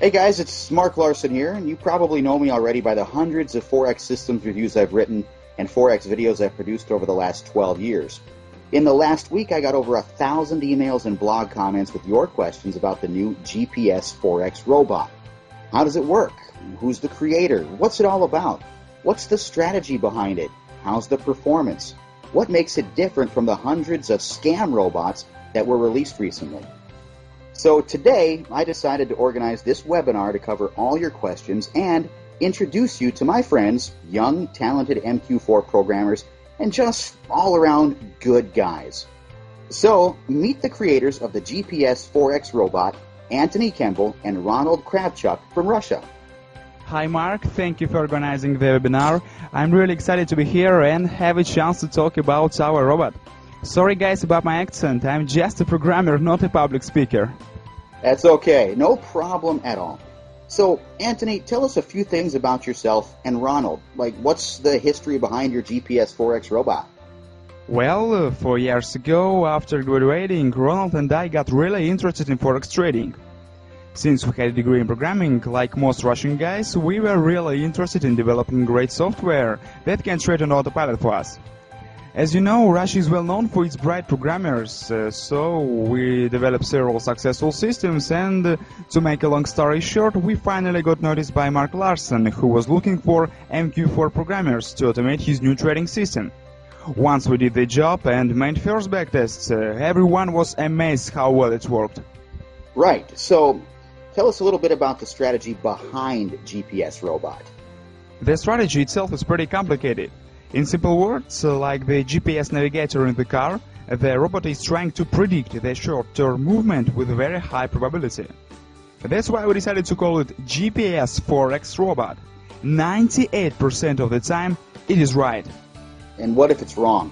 Hey guys, it's Mark Larson here, and you probably know me already by the hundreds of Forex systems reviews I've written and Forex videos I've produced over the last 12 years. In the last week, I got over 1,000 emails and blog comments with your questions about the new GPS Forex Robot. How does it work? Who's the creator? What's it all about? What's the strategy behind it? How's the performance? What makes it different from the hundreds of scam robots that were released recently? So today, I decided to organize this webinar to cover all your questions and introduce you to my friends, young, talented MQ4 programmers, and just all-around good guys. So, meet the creators of the GPS Forex Robot, Anthony Kemble and Ronald Kravchuk from Russia. Hi Mark, thank you for organizing the webinar. I'm really excited to be here and have a chance to talk about our robot. Sorry guys about my accent, I'm just a programmer, not a public speaker. That's okay, no problem at all. So, Anthony, tell us a few things about yourself and Ronald. Like, what's the history behind your GPS Forex robot? Well, 4 years ago, after graduating, Ronald and I got really interested in Forex trading. Since we had a degree in programming, like most Russian guys, we were really interested in developing great software that can trade on autopilot for us. As you know, Russia is well known for its bright programmers, so we developed several successful systems, and to make a long story short, we finally got noticed by Mark Larson, who was looking for MQ4 programmers to automate his new trading system. Once we did the job and made first backtests, everyone was amazed how well it worked. Right, so tell us a little bit about the strategy behind GPS Robot. The strategy itself is pretty complicated. In simple words, like the GPS navigator in the car, the robot is trying to predict the short-term movement with very high probability. That's why we decided to call it GPS Forex Robot. 98% of the time, it is right. And what if it's wrong?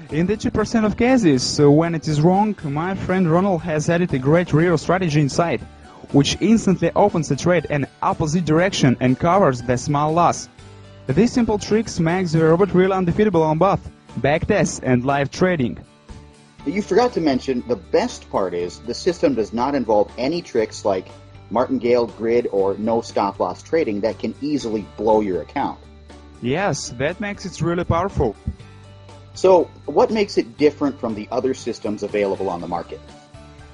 In the 2% of cases, when it is wrong, my friend Ronald has added a great real strategy inside, which instantly opens the trade in opposite direction and covers the small loss. These simple tricks make the robot really undefeatable on both backtests and live trading. You forgot to mention, the best part is the system does not involve any tricks like martingale, grid, or no stop-loss trading that can easily blow your account. Yes, that makes it really powerful. So, what makes it different from the other systems available on the market?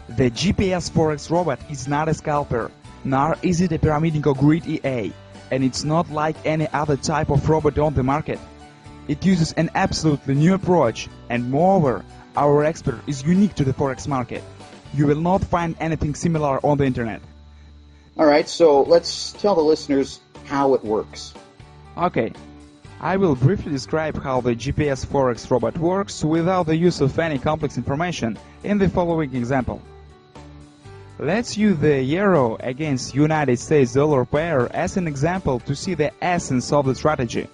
The GPS Forex Robot is not a scalper, nor is it a pyramiding or grid EA. And it's not like any other type of robot on the market. It uses an absolutely new approach, and moreover, our expert is unique to the Forex market. You will not find anything similar on the internet. Alright, so let's tell the listeners how it works. Okay, I will briefly describe how the GPS Forex Robot works without the use of any complex information in the following example. Let's use the euro against United States dollar pair as an example to see the essence of the strategy.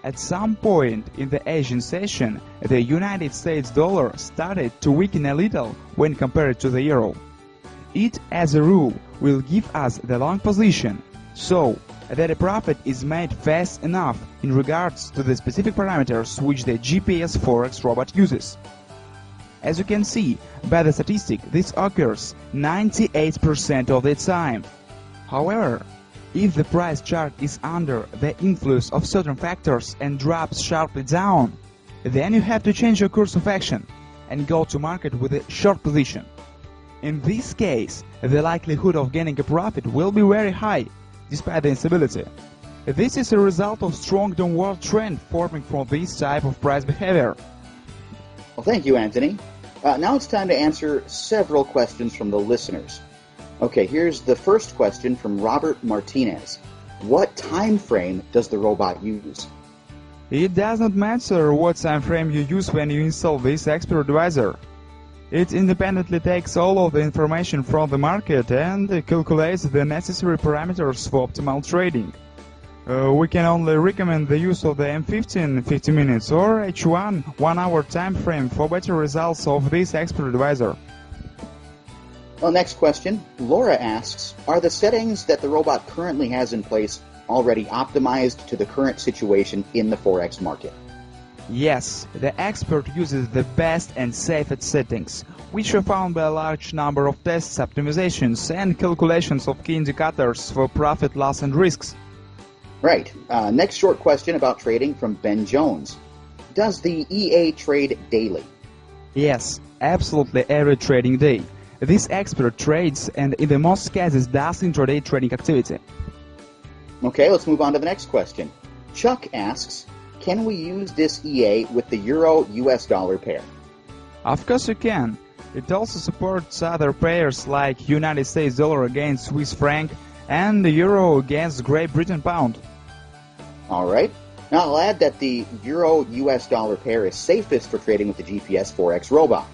At some point in the Asian session, the United States dollar started to weaken a little when compared to the euro. It, as a rule, will give us the long position, so that a profit is made fast enough in regards to the specific parameters which the GPS Forex Robot uses. As you can see by the statistic, this occurs 98% of the time. However, if the price chart is under the influence of certain factors and drops sharply down, then you have to change your course of action and go to market with a short position. In this case, the likelihood of gaining a profit will be very high, despite the instability. This is a result of strong downward trend forming from this type of price behavior. Well, thank you, Anthony. Now it's time to answer several questions from the listeners. Okay, here's the first question from Robert Martinez. What time frame does the robot use? It does not matter what time frame you use when you install this expert advisor. It independently takes all of the information from the market and calculates the necessary parameters for optimal trading. We can only recommend the use of the M15 50 minutes or H1 1 hour time frame for better results of this expert advisor. Well, next question. Laura asks, are the settings that the robot currently has in place already optimized to the current situation in the Forex market? Yes, the expert uses the best and safest settings, which are found by a large number of tests, optimizations, and calculations of key indicators for profit, loss, and risks. Right. Next short question about trading from Ben Jones. Does the EA trade daily? Yes, absolutely every trading day. This expert trades and in the most cases does intraday trading activity. Okay, let's move on to the next question. Chuck asks, can we use this EA with the Euro-US dollar pair? Of course you can. It also supports other pairs like United States dollar against Swiss franc and the euro against Great Britain pound. All right. Now I'll add that the Euro-US dollar pair is safest for trading with the GPS Forex Robot.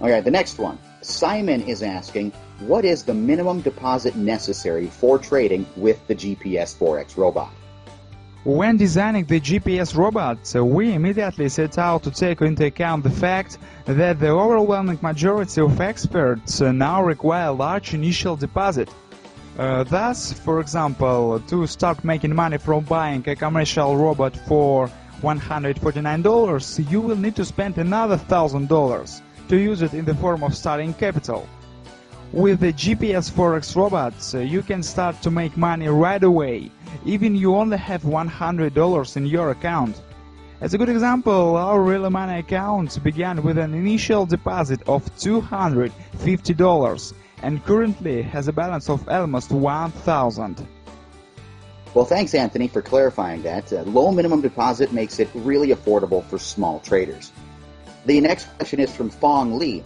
All right, the next one. Simon is asking, what is the minimum deposit necessary for trading with the GPS Forex Robot? When designing the GPS robot, we immediately set out to take into account the fact that the overwhelming majority of experts now require a large initial deposit. Thus, for example, to start making money from buying a commercial robot for $149, you will need to spend another $1,000 to use it in the form of starting capital. With the GPS Forex Robot, you can start to make money right away, even you only have $100 in your account. As a good example, our Real Money account began with an initial deposit of $250 and currently has a balance of almost $1,000. Well, thanks, Anthony, for clarifying that. Low minimum deposit makes it really affordable for small traders. The next question is from Fong Lee.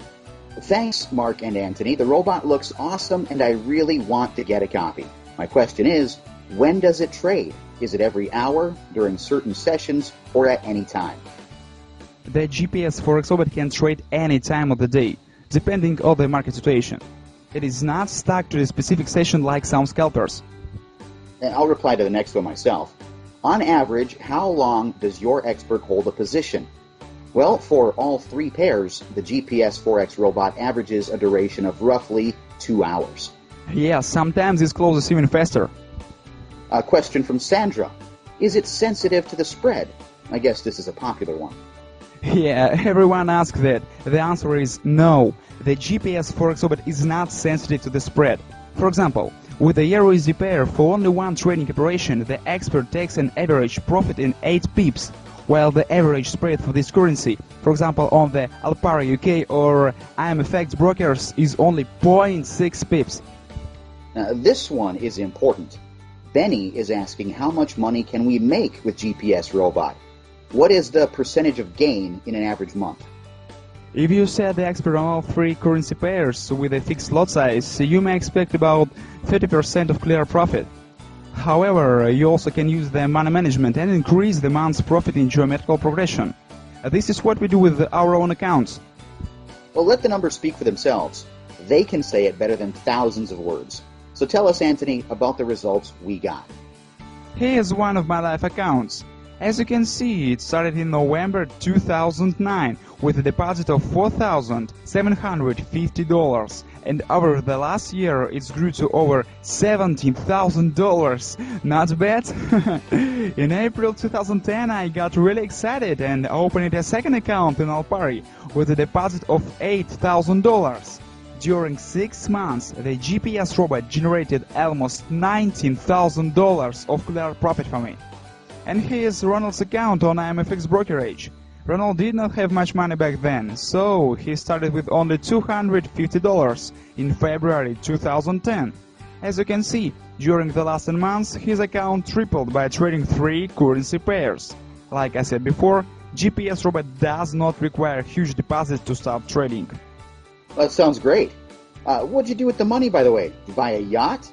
Thanks, Mark and Anthony. The robot looks awesome and I really want to get a copy. My question is, when does it trade? Is it every hour, during certain sessions, or at any time? The GPS Forex Robot can trade any time of the day, depending on the market situation. It is not stuck to a specific session like some scalpers. I'll reply to the next one myself. On average, how long does your expert hold a position? Well, for all three pairs, the GPS Forex Robot averages a duration of roughly 2 hours. Yeah, sometimes it closes even faster. A question from Sandra. Is it sensitive to the spread? I guess this is a popular one. Yeah, everyone asks that. The answer is no. The GPS Forex Robot is not sensitive to the spread. For example, with the EURUSD pair for only one trading operation, the expert takes an average profit in 8 pips, while the average spread for this currency, for example on the Alpari UK or IMFX brokers, is only 0.6 pips. Now, this one is important. Benny is asking how much money can we make with GPS Robot? What is the percentage of gain in an average month? If you set the expert on all three currency pairs with a fixed lot size, you may expect about 30% of clear profit. However, you also can use the money management and increase the month's profit in geometrical progression. This is what we do with our own accounts. Well, let the numbers speak for themselves. They can say it better than thousands of words. So tell us, Anthony, about the results we got. Here's one of my live accounts. As you can see, it started in November 2009 with a deposit of $4,750, and over the last year it grew to over $17,000. Not bad? In April 2010 I got really excited and opened a second account in Alpari with a deposit of $8,000. During 6 months, the GPS robot generated almost $19,000 of clear profit for me. And here's Ronald's account on IMFX brokerage. Ronald did not have much money back then, so he started with only $250 in February 2010. As you can see, during the last 10 months, his account tripled by trading 3 currency pairs. Like I said before, GPS robot does not require huge deposits to start trading. That sounds great. What'd you do with the money, by the way? Buy a yacht?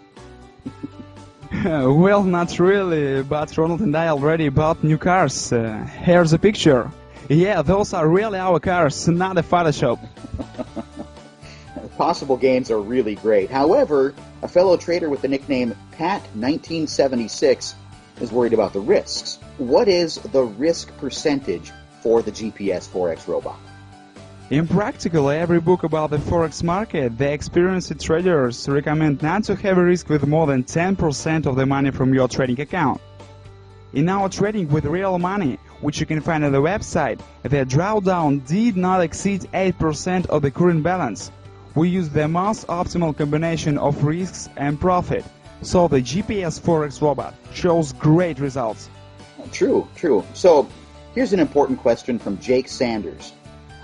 Well, not really, but Ronald and I already bought new cars. Here's a picture. Yeah, those are really our cars, not a Photoshop. Possible gains are really great. However, a fellow trader with the nickname Pat1976 is worried about the risks. What is the risk percentage for the GPS Forex Robot? In practically every book about the Forex market, the experienced traders recommend not to have a risk with more than 10% of the money from your trading account. In our trading with real money, which you can find on the website, the drawdown did not exceed 8% of the current balance. We used the most optimal combination of risks and profit, so the GPS Forex Robot shows great results. True. So, here's an important question from Jake Sanders.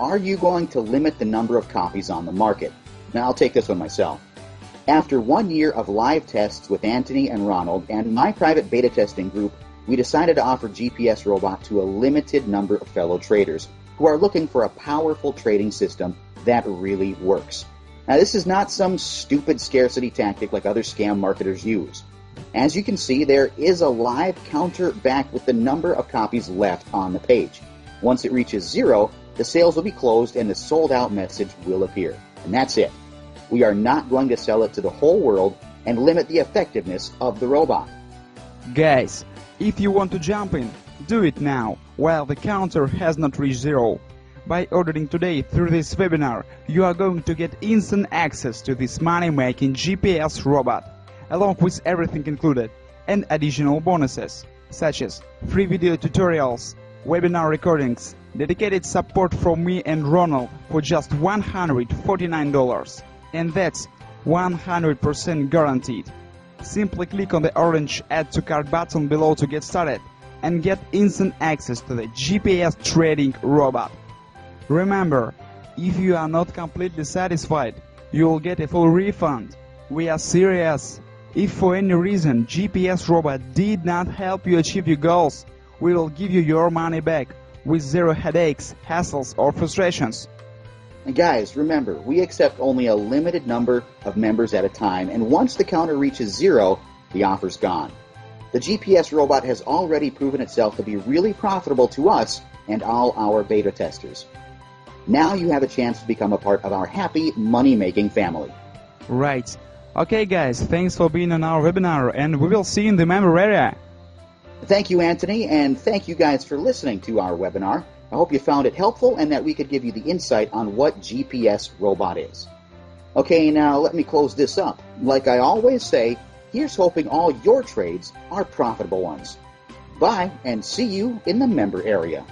Are you going to limit the number of copies on the market? Now, I'll take this one myself. After 1 year of live tests with Anthony and Ronald and my private beta testing group, we decided to offer GPS Robot to a limited number of fellow traders who are looking for a powerful trading system that really works. Now, this is not some stupid scarcity tactic like other scam marketers use. As you can see, there is a live counter back with the number of copies left on the page. Once it reaches 0, the sales will be closed and the sold out message will appear. And that's it. We are not going to sell it to the whole world and limit the effectiveness of the robot. Guys, if you want to jump in, do it now, while the counter has not reached 0. By ordering today through this webinar, you are going to get instant access to this money-making GPS robot, along with everything included, and additional bonuses, such as free video tutorials, webinar recordings, dedicated support from me and Ronald for just $149. And that's 100% guaranteed. Simply click on the orange Add to Cart button below to get started and get instant access to the GPS trading robot. Remember, if you are not completely satisfied, you will get a full refund. We are serious. If for any reason GPS robot did not help you achieve your goals, we will give you your money back with zero headaches, hassles, or frustrations. And guys, remember, we accept only a limited number of members at a time, and once the counter reaches 0, the offer's gone. The GPS robot has already proven itself to be really profitable to us and all our beta testers. Now you have a chance to become a part of our happy money-making family. Right. Okay guys, thanks for being on our webinar, and we will see you in the member area. Thank you, Anthony, and thank you guys for listening to our webinar. I hope you found it helpful and that we could give you the insight on what GPS Robot is. Okay, now let me close this up. Like I always say, here's hoping all your trades are profitable ones. Bye, and see you in the member area.